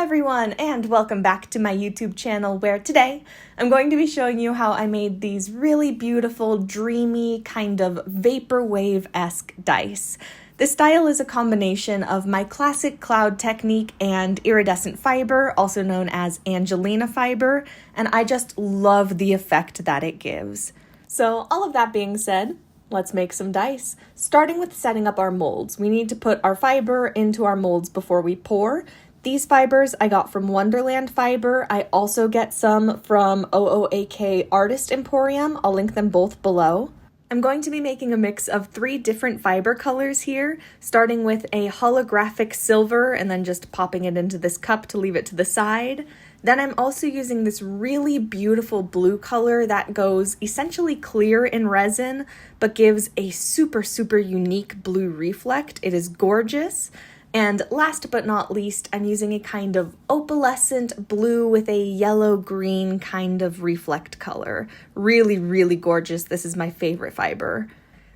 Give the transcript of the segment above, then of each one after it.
everyone, and welcome back to my YouTube channel, where today I'm going to be showing you how I made these really beautiful, dreamy, kind of vaporwave-esque dice. This style is a combination of my classic cloud technique and iridescent fiber, also known as Angelina fiber, and I just love the effect that it gives. So all of that being said, let's make some dice. Starting with setting up our molds. We need to put our fiber into our molds before we pour. These fibers I got from Wonderland Fiber. I also get some from OOAK Artist Emporium. I'll link them both below. I'm going to be making a mix of 3 different fiber colors here, starting with a holographic silver and then just popping it into this cup to leave it to the side. Then I'm also using this really beautiful blue color that goes essentially clear in resin, but gives a super unique blue reflect. It is gorgeous. And last but not least, I'm using a kind of opalescent blue with a yellow-green kind of reflect color. Really gorgeous. This is my favorite fiber.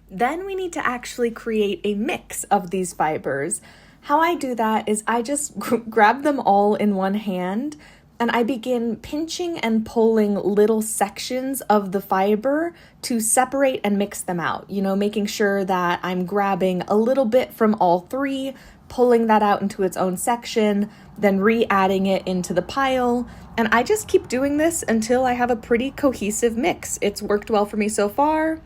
Then we need to actually create a mix of these fibers. How I do that is I just grab them all in one hand, and I begin pinching and pulling little sections of the fiber to separate and mix them out. You know, making sure that I'm grabbing a little bit from all 3, pulling that out into its own section, then re-adding it into the pile. And I just keep doing this until I have a pretty cohesive mix. It's worked well for me so far.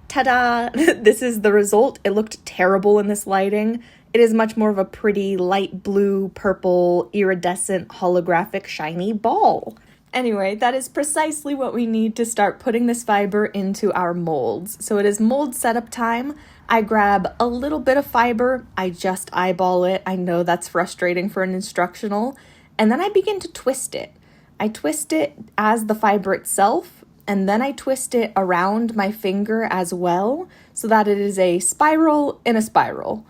Ta-da! This is the result. It looked terrible in this lighting. It is much more of a pretty light blue, purple, iridescent, holographic, shiny ball. Anyway, that is precisely what we need to start putting this fiber into our molds. So it is mold setup time. I grab a little bit of fiber, I just eyeball it. I know that's frustrating for an instructional. And then I begin to twist it. I twist it as the fiber itself, and then I twist it around my finger as well, so that it is a spiral in a spiral.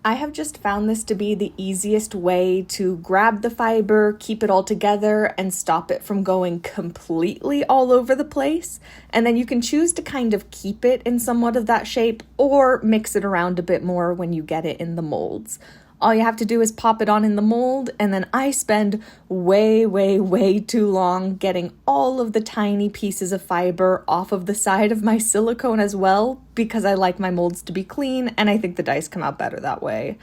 I have just found this to be the easiest way to grab the fiber, keep it all together, and stop it from going completely all over the place. And then you can choose to kind of keep it in somewhat of that shape or mix it around a bit more when you get it in the molds. All you have to do is pop it on in the mold, and then I spend way too long getting all of the tiny pieces of fiber off of the side of my silicone as well, because I like my molds to be clean, and I think the dice come out better that way.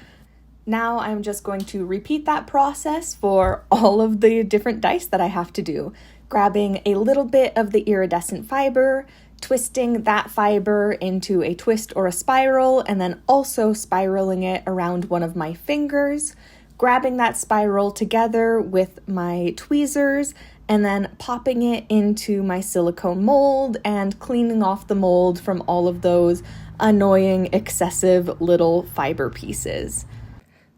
Now I'm just going to repeat that process for all of the different dice that I have to do. Grabbing a little bit of the iridescent fiber, twisting that fiber into a twist or a spiral, and then also spiraling it around one of my fingers, grabbing that spiral together with my tweezers, and then popping it into my silicone mold and cleaning off the mold from all of those annoying, excessive little fiber pieces.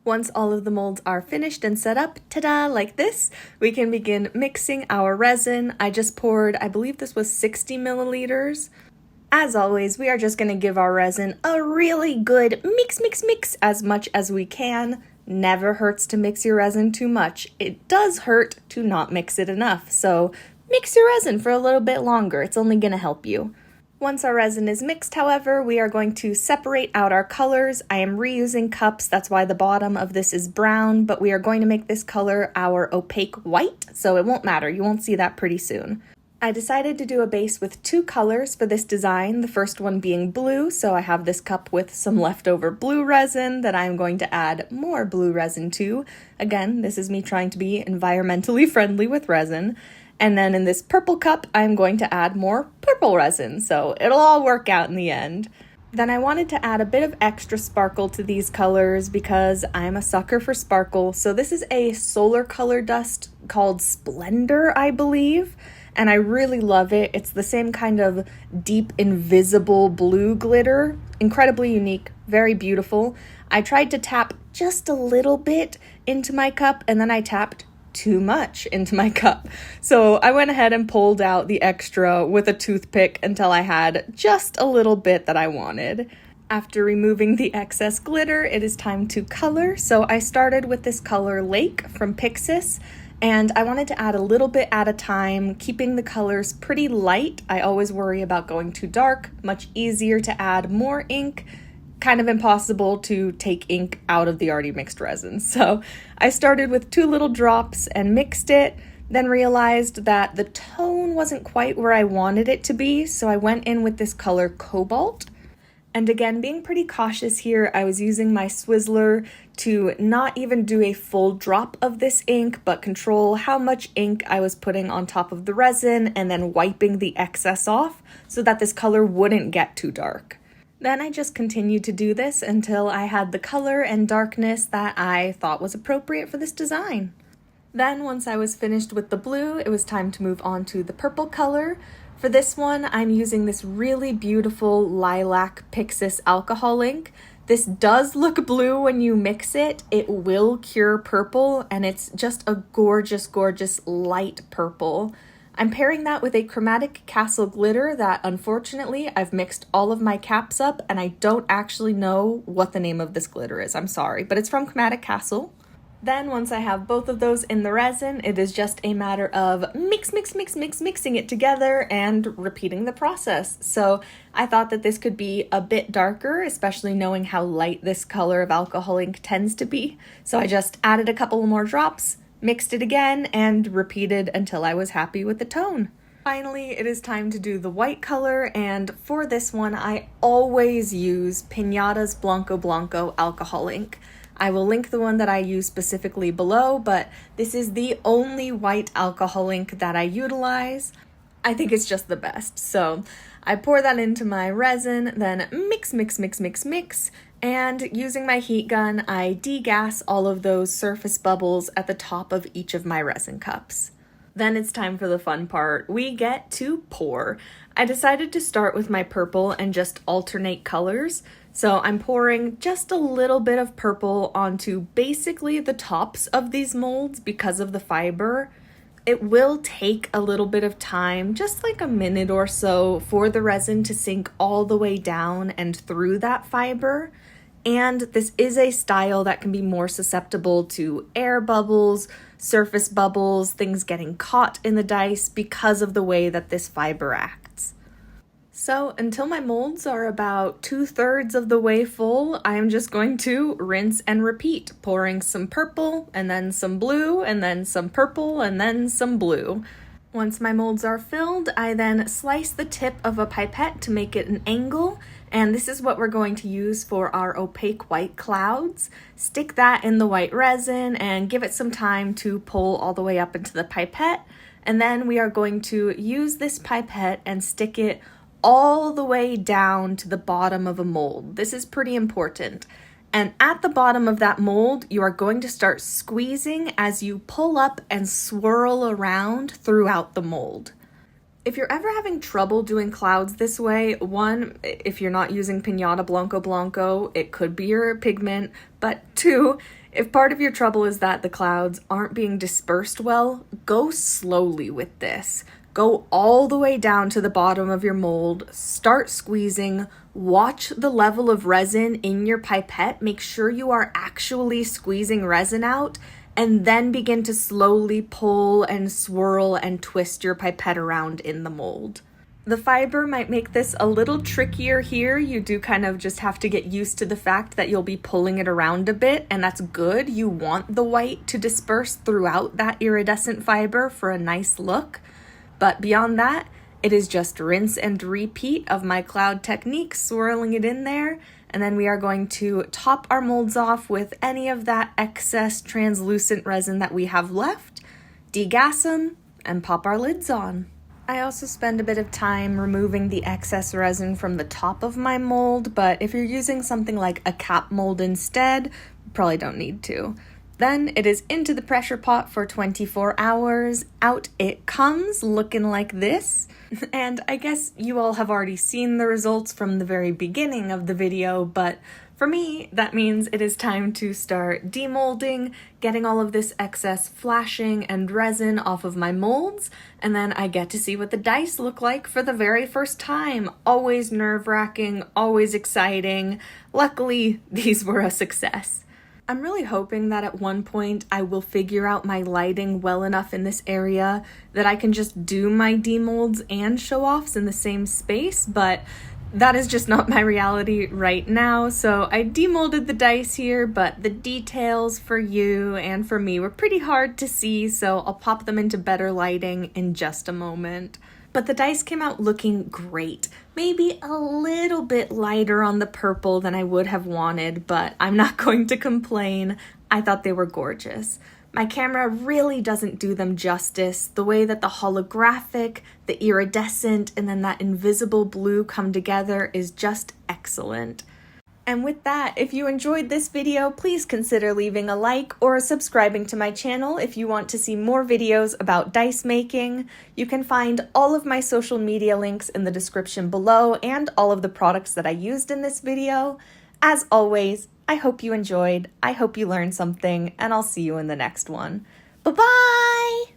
Once all of the molds are finished and set up, ta-da, like this, we can begin mixing our resin. I just poured, I believe this was 60 milliliters. As always, we are just going to give our resin a really good mix as much as we can. Never hurts to mix your resin too much. It does hurt to not mix it enough, so mix your resin for a little bit longer. It's only going to help you. Once our resin is mixed, however, we are going to separate out our colors. I am reusing cups, that's why the bottom of this is brown, but we are going to make this color our opaque white, so it won't matter. You won't see that pretty soon. I decided to do a base with 2 colors for this design, the first one being blue, so I have this cup with some leftover blue resin that I'm going to add more blue resin to. Again, this is me trying to be environmentally friendly with resin. And then in this purple cup, I'm going to add more purple resin, so it'll all work out in the end. Then I wanted to add a bit of extra sparkle to these colors because I'm a sucker for sparkle. So this is a solar color dust called Splendor, I believe, and I really love it. It's the same kind of deep, invisible blue glitter. Incredibly unique, very beautiful. I tried to tap just a little bit into my cup, and then I tapped too much into my cup. So I went ahead and pulled out the extra with a toothpick until I had just a little bit that I wanted. After removing the excess glitter, it is time to color. So I started with this color Lake from Pixis, and I wanted to add a little bit at a time, keeping the colors pretty light. I always worry about going too dark. Much easier to add more ink kind of impossible to take ink out of the already mixed resin. So I started with 2 little drops and mixed it, then realized that the tone wasn't quite where I wanted it to be, so I went in with this color Cobalt. And again, being pretty cautious here, I was using my Swizzler to not even do a full drop of this ink, but control how much ink I was putting on top of the resin and then wiping the excess off so that this color wouldn't get too dark. Then I just continued to do this until I had the color and darkness that I thought was appropriate for this design. Then once I was finished with the blue, it was time to move on to the purple color. For this one, I'm using this really beautiful Lilac Pixis alcohol ink. This does look blue when you mix it. It will cure purple, and it's just a gorgeous, gorgeous light purple. I'm pairing that with a Chromatic Castle glitter that, unfortunately, I've mixed all of my caps up, and I don't actually know what the name of this glitter is. I'm sorry, but it's from Chromatic Castle. Then once I have both of those in the resin, it is just a matter of mixing it together and repeating the process. So I thought that this could be a bit darker, especially knowing how light this color of alcohol ink tends to be. So I just added a couple more drops, mixed it again, and repeated until I was happy with the tone. Finally, it is time to do the white color, and for this one, I always use Pinata's Blanco Blanco alcohol ink. I will link the one that I use specifically below, but this is the only white alcohol ink that I utilize. I think it's just the best. So I pour that into my resin, then mix, and using my heat gun, I degas all of those surface bubbles at the top of each of my resin cups. Then it's time for the fun part. We get to pour. I decided to start with my purple and just alternate colors. So I'm pouring just a little bit of purple onto basically the tops of these molds because of the fiber. It will take a little bit of time, just like a minute or so, for the resin to sink all the way down and through that fiber. And this is a style that can be more susceptible to air bubbles, surface bubbles, things getting caught in the dice because of the way that this fiber acts. So until my molds are about 2/3 of the way full, I'm just going to rinse and repeat, pouring some purple and then some blue and then some purple and then some blue. Once my molds are filled, I then slice the tip of a pipette to make it an angle, and this is what we're going to use for our opaque white clouds. Stick that in the white resin and give it some time to pull all the way up into the pipette, and then we are going to use this pipette and stick it all the way down to the bottom of a mold. This is pretty important. And at the bottom of that mold, you are going to start squeezing as you pull up and swirl around throughout the mold. If you're ever having trouble doing clouds this way, one, if you're not using Pinata Blanco Blanco, it could be your pigment, but two, if part of your trouble is that the clouds aren't being dispersed well, go slowly with this. Go all the way down to the bottom of your mold, start squeezing, watch the level of resin in your pipette, make sure you are actually squeezing resin out, and then begin to slowly pull and swirl and twist your pipette around in the mold. The fiber might make this a little trickier here. You do kind of just have to get used to the fact that you'll be pulling it around a bit, and that's good. You want the white to disperse throughout that iridescent fiber for a nice look. But beyond that, it is just rinse and repeat of my cloud technique, swirling it in there, and then we are going to top our molds off with any of that excess translucent resin that we have left, degas them, and pop our lids on. I also spend a bit of time removing the excess resin from the top of my mold, but if you're using something like a cap mold instead, you probably don't need to. Then it is into the pressure pot for 24 hours. Out it comes, looking like this. And I guess you all have already seen the results from the very beginning of the video, but for me, that means it is time to start demolding, getting all of this excess flashing and resin off of my molds, and then I get to see what the dice look like for the very first time. Always nerve-wracking, always exciting. Luckily, these were a success. I'm really hoping that at one point I will figure out my lighting well enough in this area that I can just do my demolds and show-offs in the same space, but That is just not my reality right now, so I demolded the dice here, but the details for you and for me were pretty hard to see, so I'll pop them into better lighting in just a moment. But the dice came out looking great. Maybe a little bit lighter on the purple than I would have wanted, but I'm not going to complain. I thought they were gorgeous. My camera really doesn't do them justice. The way that the holographic, the iridescent, and then that invisible blue come together is just excellent. And with that, if you enjoyed this video, please consider leaving a like or subscribing to my channel if you want to see more videos about dice making. You can find all of my social media links in the description below and all of the products that I used in this video. As always, I hope you enjoyed, I hope you learned something, and I'll see you in the next one. Bye-bye!